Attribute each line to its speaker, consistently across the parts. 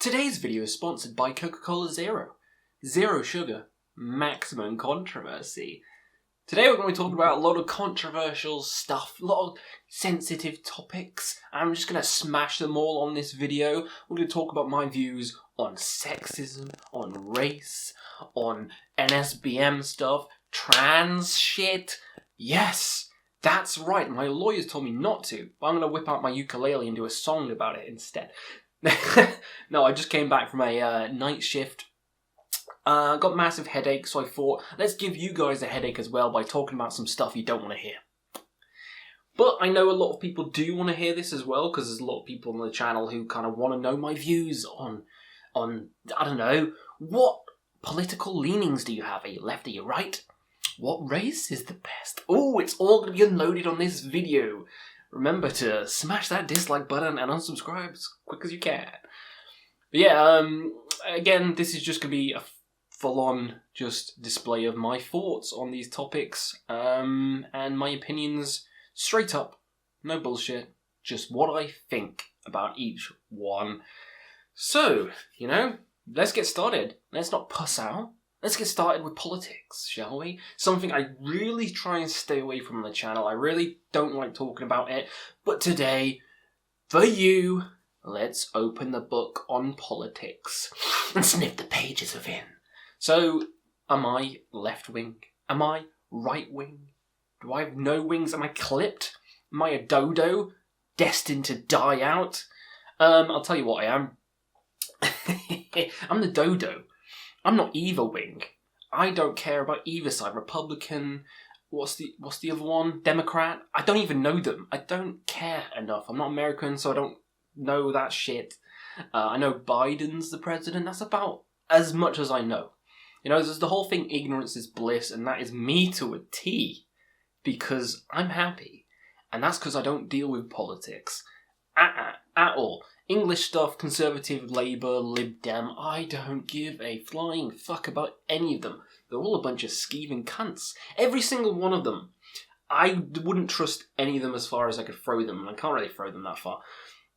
Speaker 1: Today's video is sponsored by Coca-Cola Zero. Zero sugar, maximum controversy. Today we're going to be talking about a lot of controversial stuff, a lot of sensitive topics. I'm just going to smash them all on this video. We're going to talk about my views on sexism, on race, on Nsbm stuff, trans shit. Yes, that's right, my lawyers told me not to, but I'm going to whip out my ukulele and do a song about it instead. No, I just came back from a night shift. Got massive headache, so I thought, let's give you guys a headache as well by talking about some stuff you don't want to hear. But I know a lot of people do want to hear this as well, because there's a lot of people on the channel who kind of want to know my views on, I don't know, what political leanings do you have? Are you left, are you right? What race is the best? Oh, it's all going to be unloaded on this video. Remember to smash that dislike button and unsubscribe as quick as you can. But yeah, again, this is just going to be a full-on just display of my thoughts on these topics, and my opinions straight up, no bullshit, just what I think about each one. So, you know, let's get started. Let's not puss out. Let's get started with politics, shall we? Something I really try and stay away from on the channel. I really don't like talking about it. But today, for you, let's open the book on politics and sniff the pages of it. So, am I left wing? Am I right wing? Do I have no wings? Am I clipped? Am I a dodo destined to die out? I'll tell you what I am. I'm the dodo. I'm not either wing. I don't care about either side. Republican, what's the other one? Democrat? I don't even know them. I don't care enough. I'm not American, so I don't know that shit. I know Biden's the president. That's about as much as I know. You know, there's the whole thing, ignorance is bliss, and that is me to a T. Because I'm happy. And that's because I don't deal with politics. At all. English stuff, Conservative, Labour, Lib Dem, I don't give a flying fuck about any of them. They're all a bunch of skeeving cunts. Every single one of them. I wouldn't trust any of them as far as I could throw them, and I can't really throw them that far.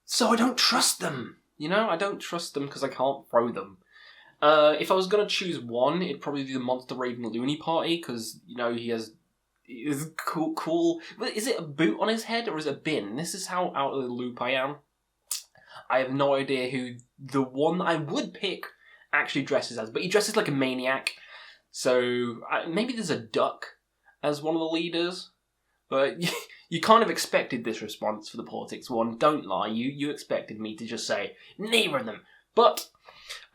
Speaker 1: So I don't trust them. You know, I don't trust them because I can't throw them. If I was going to choose one, it'd probably be the Monster Raven Looney Party, because, you know, he is cool. But is it a boot on his head, or is it a bin? This is how out of the loop I am. I have no idea who the one I would pick actually dresses as, but he dresses like a maniac. So maybe there's a duck as one of the leaders, but you kind of expected this response for the politics one. Don't lie, you expected me to just say neither of them. But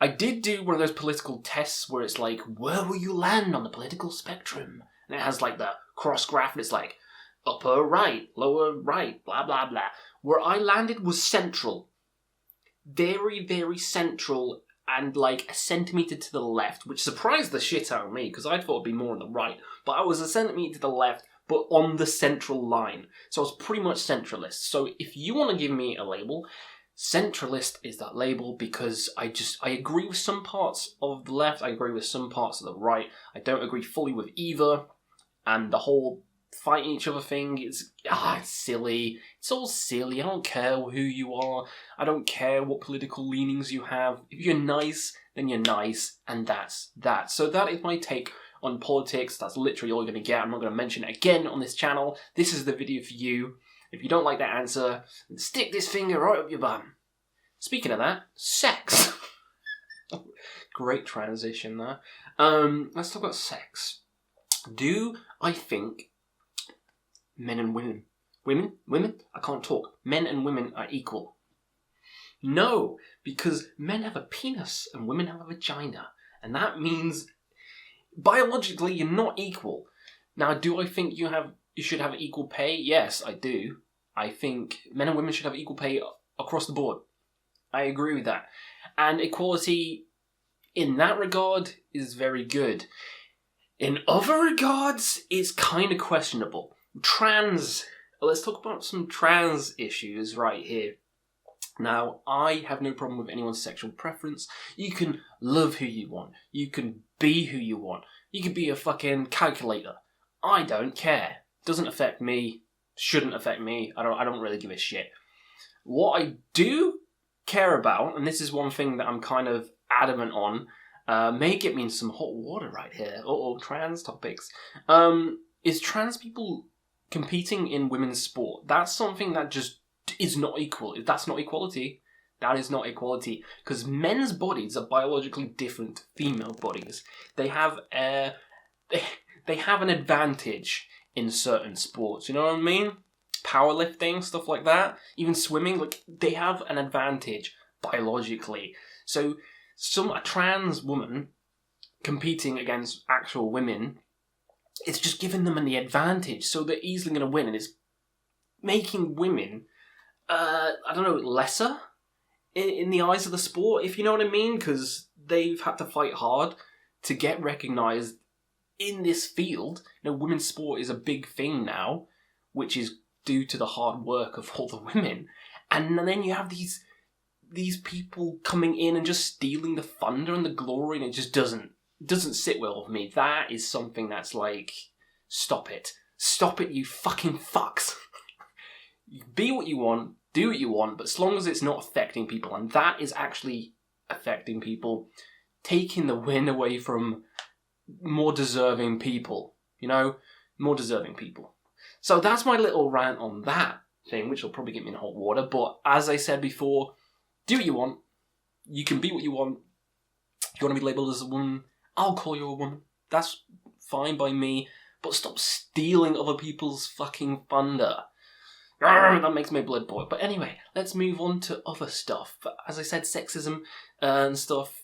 Speaker 1: I did do one of those political tests where it's like, where will you land on the political spectrum? And it has like the cross graph, and it's like upper right, lower right, blah blah blah. Where I landed was central. Very, very central, and like a centimetre to the left, which surprised the shit out of me, because I thought it'd be more on the right. But I was a centimetre to the left, but on the central line. So I was pretty much centralist. So if you want to give me a label, centralist is that label, because I agree with some parts of the left, I agree with some parts of the right. I don't agree fully with either, and the whole fighting each other thing, it's silly. It's all silly. I don't care who you are. I don't care what political leanings you have. If you're nice, then you're nice, and that's that. So that is my take on politics. That's literally all you're going to get. I'm not going to mention it again on this channel. This is the video for you. If you don't like that answer, then stick this finger right up your bum. Speaking of that, sex. Great transition there. Let's talk about sex. Do I think men and women, I can't talk, men and women are equal? No, because men have a penis and women have a vagina, and that means biologically you're not equal. Now, do I think you should have equal pay? Yes, I do. I think men and women should have equal pay across the board. I agree with that. And equality in that regard is very good. In other regards, it's kind of questionable. Let's talk about some trans issues right here. Now, I have no problem with anyone's sexual preference. You can love who you want. You can be who you want. You can be a fucking calculator. I don't care. Doesn't affect me. Shouldn't affect me. I don't really give a shit. What I do care about, and this is one thing that I'm kind of adamant on, may get me in some hot water right here, trans topics, is trans people competing in women's sport. That's something that just is not equal. That's not equality. That is not equality. Because men's bodies are biologically different to female bodies. They have they have an advantage in certain sports. You know what I mean? Powerlifting, stuff like that. Even swimming, like they have an advantage biologically. So a trans woman competing against actual women, it's just giving them the advantage, so they're easily going to win, and it's making women, lesser in the eyes of the sport, if you know what I mean, because they've had to fight hard to get recognised in this field. Women's sport is a big thing now, which is due to the hard work of all the women, and then you have these people coming in and just stealing the thunder and the glory, and it just doesn't sit well with me. That is something that's like, stop it, you fucking fucks. Be what you want, do what you want, but as long as it's not affecting people, and that is actually affecting people, taking the win away from more deserving people, more deserving people. So that's my little rant on that thing, which will probably get me in hot water, but as I said before, do what you want, you can be what you want. If you want to be labelled as a woman, I'll call you a woman. That's fine by me, but stop stealing other people's fucking thunder. That makes my blood boil. But anyway, let's move on to other stuff. As I said, sexism and stuff.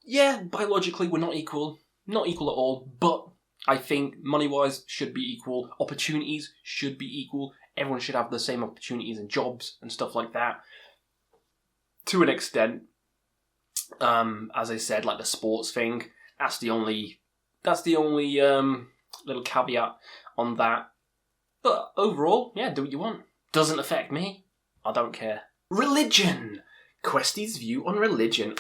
Speaker 1: Yeah, biologically we're not equal. Not equal at all, but I think money-wise should be equal. Opportunities should be equal. Everyone should have the same opportunities and jobs and stuff like that. To an extent. As I said, like the sports thing, that's the only little caveat on that. But overall, yeah, do what you want. Doesn't affect me. I don't care. Religion. Questy's view on religion.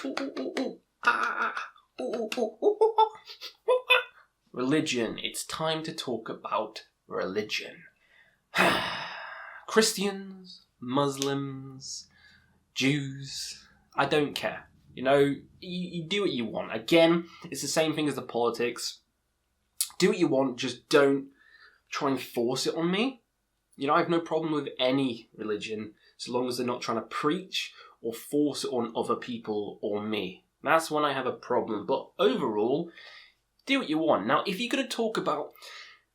Speaker 1: Religion. It's time to talk about religion. Christians, Muslims, Jews. I don't care. You do what you want. Again, it's the same thing as the politics. Do what you want, just don't try and force it on me. I have no problem with any religion, so long as they're not trying to preach or force it on other people or me. That's when I have a problem. But overall, do what you want. Now, if you're going to talk about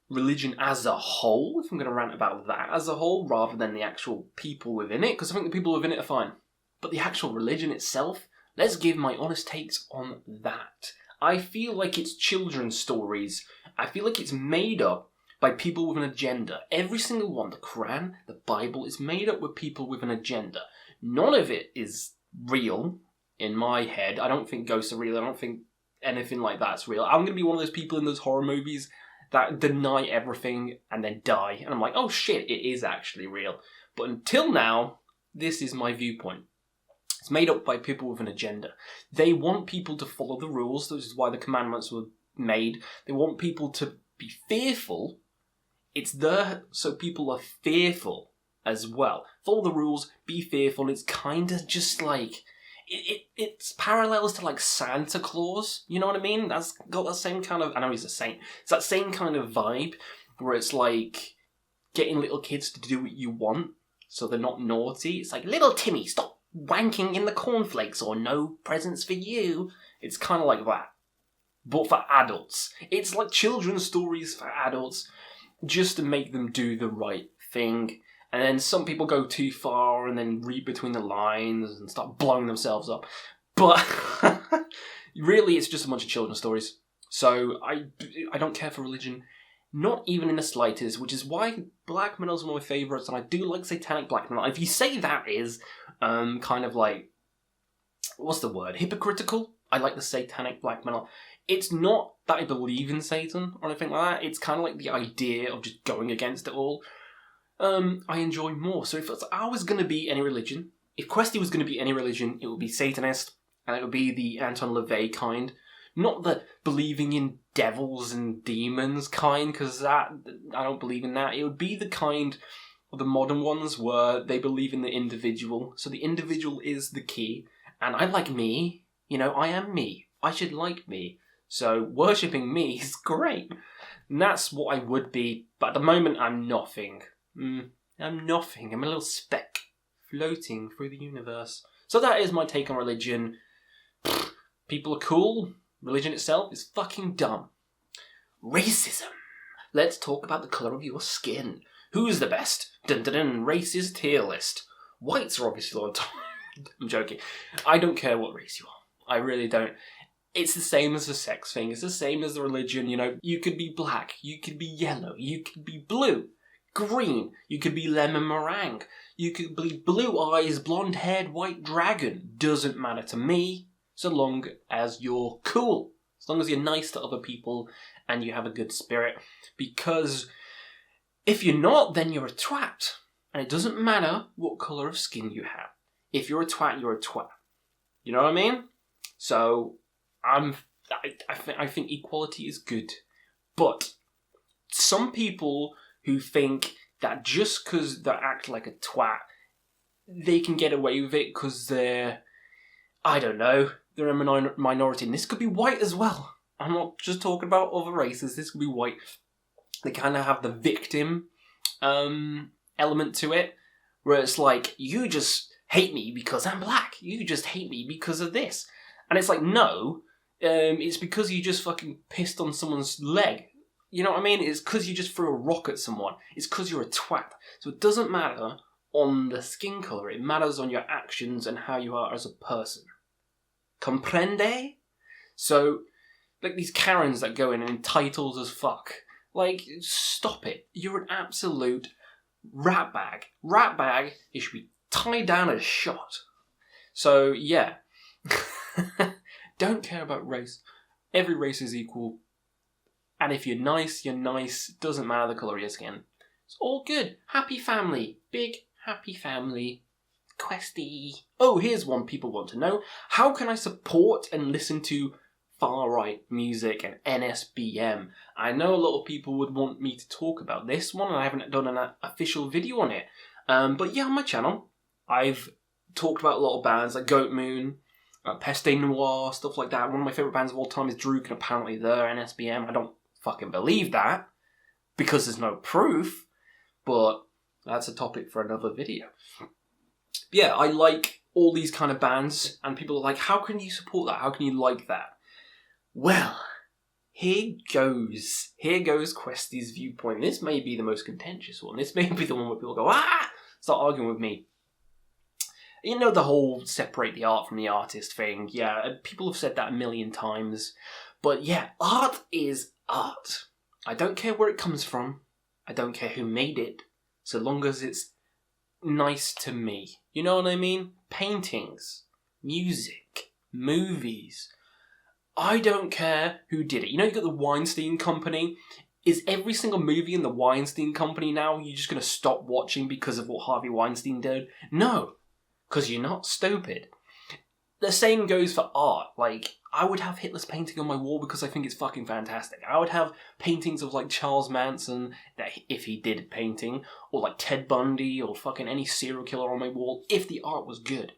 Speaker 1: religion as a whole, if I'm going to rant about that as a whole, rather than the actual people within it, because I think the people within it are fine. But the actual religion itself, let's give my honest takes on that. I feel like it's children's stories. I feel like it's made up by people with an agenda. Every single one, the Quran, the Bible, is made up with people with an agenda. None of it is real in my head. I don't think ghosts are real. I don't think anything like that's real. I'm going to be one of those people in those horror movies that deny everything and then die. And I'm like, oh shit, it is actually real. But until now, this is my viewpoint. It's made up by people with an agenda. They want people to follow the rules. This is why the commandments were made. They want people to be fearful. It's there so people are fearful as well. Follow the rules, be fearful. It's kind of just like... It's parallels to like Santa Claus. You know what I mean? That's got that same kind of... I know he's a saint. It's that same kind of vibe where it's like getting little kids to do what you want so they're not naughty. It's like, little Timmy, stop wanking in the cornflakes or no presents for you. It's kind of like that. But for adults. It's like children's stories for adults just to make them do the right thing. And then some people go too far and then read between the lines and start blowing themselves up. But really it's just a bunch of children's stories. So I don't care for religion. Not even in the slightest, which is why black metal is one of my favourites, and I do like satanic black metal. If you say that is kind of like, what's the word? Hypocritical? I like the satanic black metal. It's not that I believe in Satan or anything like that. It's kind of like the idea of just going against it all. I enjoy more. So if I was going to be any religion, if Questy was going to be any religion, it would be Satanist, and it would be the Anton LaVey kind. Not the believing in devils and demons kind, because that I don't believe in that. It would be the kind of the modern ones where they believe in the individual. So the individual is the key. And I like me. I am me. I should like me. So worshipping me is great. And that's what I would be. But at the moment, I'm nothing. I'm nothing. I'm a little speck floating through the universe. So that is my take on religion. People are cool. Religion itself is fucking dumb. Racism. Let's talk about the colour of your skin. Who's the best? Dun dun dun. Racist tier list. Whites are obviously on top. I'm joking. I don't care what race you are. I really don't. It's the same as the sex thing. It's the same as the religion, You could be black. You could be yellow. You could be blue. Green. You could be lemon meringue. You could be blue eyes, blonde haired, white dragon. Doesn't matter to me. So long as you're cool. As long as you're nice to other people and you have a good spirit. Because if you're not, then you're a twat. And it doesn't matter what colour of skin you have. If you're a twat, you're a twat. You know what I mean? So, I think equality is good. But some people who think that just because they act like a twat, they can get away with it because they're, I don't know, they're a minority. And this could be white as well. I'm not just talking about other races. This could be white. They kind of have the victim element to it, where it's like, you just hate me because I'm black. You just hate me because of this. And it's like, no, it's because you just fucking pissed on someone's leg. You know what I mean? It's because you just threw a rock at someone. It's because you're a twat. So it doesn't matter on the skin colour. It matters on your actions and how you are as a person. Comprende? So, like these Karens that go in and entitled as fuck. Like, stop it. You're an absolute ratbag. Ratbag, you should be tied down as shot. So, yeah. Don't care about race. Every race is equal. And if you're nice, you're nice. Doesn't matter the colour of your skin. It's all good. Happy family. Big happy family. Questy. Oh, here's one people want to know. How can I support and listen to far-right music and Nsbm? I know a lot of people would want me to talk about this one, and I haven't done an official video on it. But yeah, on my channel, I've talked about a lot of bands like Goat Moon, Peste Noir, stuff like that. One of my favourite bands of all time is Drook, and apparently they're Nsbm. I don't fucking believe that, because there's no proof, but that's a topic for another video. Yeah, I like all these kind of bands, and people are like, how can you support that? How can you like that? Well, here goes Questy's viewpoint. This may be the most contentious one. This may be the one where people go, start arguing with me. You know, the whole separate the art from the artist thing. Yeah, people have said that a million times. But yeah, art is art. I don't care where it comes from. I don't care who made it. So long as it's nice to me. You know what I mean? Paintings, music, movies. I don't care who did it. You know, you've got the Weinstein Company. Is every single movie in the Weinstein Company now you're just going to stop watching because of what Harvey Weinstein did? No, because you're not stupid. The same goes for art. Like, I would have Hitler's painting on my wall because I think it's fucking fantastic. I would have paintings of, like, Charles Manson, that if he did painting, or, like, Ted Bundy, or fucking any serial killer on my wall, if the art was good.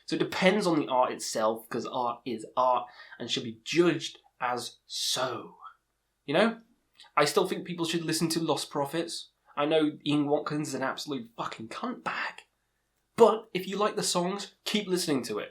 Speaker 1: So it depends on the art itself, because art is art, and should be judged as so. You know? I still think people should listen to Lost Prophets. I know Ian Watkins is an absolute fucking cunt bag. But if you like the songs, keep listening to it.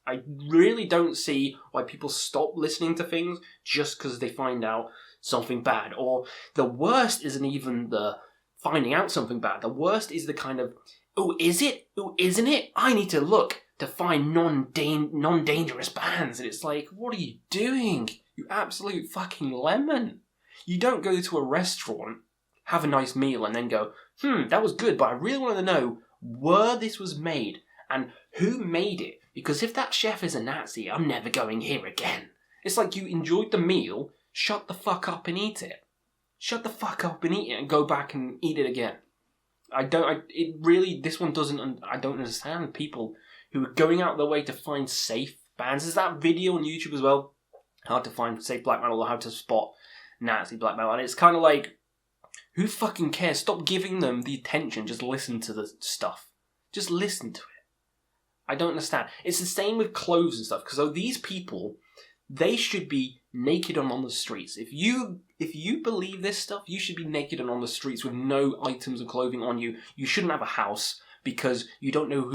Speaker 1: I really don't see why people stop listening to things just because they find out something bad. Or the worst isn't even the finding out something bad. The worst is the kind of, oh, is it? Oh, isn't it? I need to look to find non-dangerous bands. And it's like, what are you doing? You absolute fucking lemon. You don't go to a restaurant, have a nice meal, and then go, that was good, but I really want to know where this was made and who made it. Because if that chef is a Nazi, I'm never going here again. It's like you enjoyed the meal, shut the fuck up and eat it. Shut the fuck up and eat it and go back and eat it again. This one doesn't, I don't understand people who are going out of their way to find safe bands. There's that video on YouTube as well, how to find safe black metal or how to spot Nazi black metal. And it's kind of like, Who fucking cares? Stop giving them the attention. Just listen to the stuff. Just listen to it. I don't understand. It's the same with clothes and stuff. Because these people, they should be naked and on the streets. If you believe this stuff, you should be naked and on the streets with no items of clothing on you. You shouldn't have a house because you don't know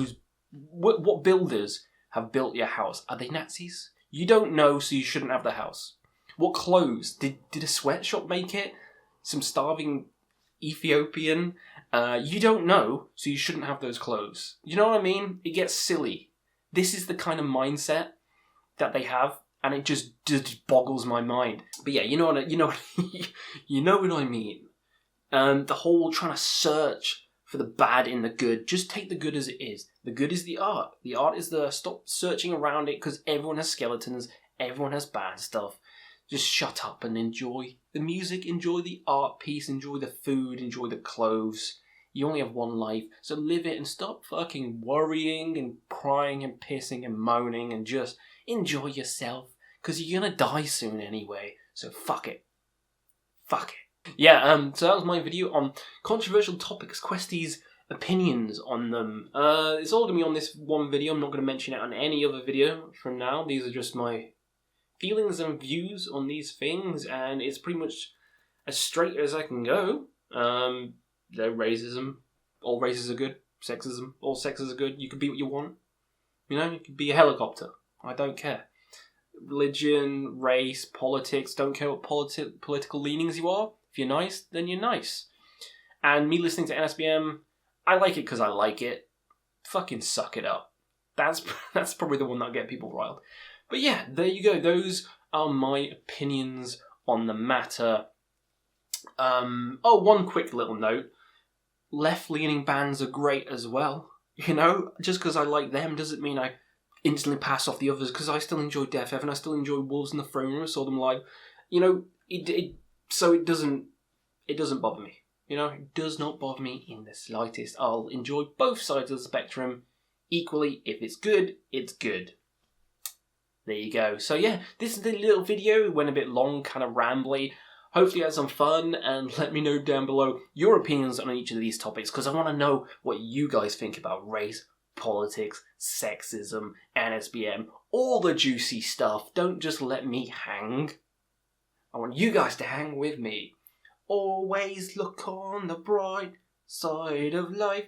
Speaker 1: what builders have built your house. Are they Nazis? You don't know, so you shouldn't have the house. What clothes? Did a sweatshop make it? Some starving Ethiopian? You don't know, so you shouldn't have those clothes. You know what I mean? It gets silly. This is the kind of mindset that they have, and it just boggles my mind. But yeah, you know what I mean. The whole trying to search for the bad in the good. Just take the good as it is. The good is the art. The art is stop searching around it because everyone has skeletons. Everyone has bad stuff. Just shut up and enjoy the music, enjoy the art piece, enjoy the food, enjoy the clothes. You only have one life, so live it and stop fucking worrying and crying and pissing and moaning and just enjoy yourself. Because you're gonna die soon anyway, so fuck it. Fuck it. Yeah, so that was my video on controversial topics, Questy's opinions on them. It's all going to be on this one video. I'm not going to mention it on any other video from now. These are just my feelings and views on these things, and it's pretty much as straight as I can go. Racism, all races are good. Sexism, all sexes are good. You can be what you want. You know, you can be a helicopter. I don't care. Religion, race, politics, don't care what political leanings you are. If you're nice, then you're nice. And me listening to Nsbm, I like it because I like it. Fucking suck it up. That's probably the one that'll get people riled. But yeah, there you go. Those are my opinions on the matter. One quick little note. Left-leaning bands are great as well. You know, just because I like them doesn't mean I instantly pass off the others, because I still enjoy Death Heaven. I still enjoy Wolves in the Throne Room. I saw them live. You know, so it doesn't bother me. You know, it does not bother me in the slightest. I'll enjoy both sides of the spectrum equally. If it's good, it's good. There you go. So yeah, this is the little video. It went a bit long, kind of rambly. Hopefully you had some fun, and let me know down below your opinions on each of these topics, because I want to know what you guys think about race, politics, sexism, Nsbm, all the juicy stuff. Don't just let me hang. I want you guys to hang with me. Always look on the bright side of life.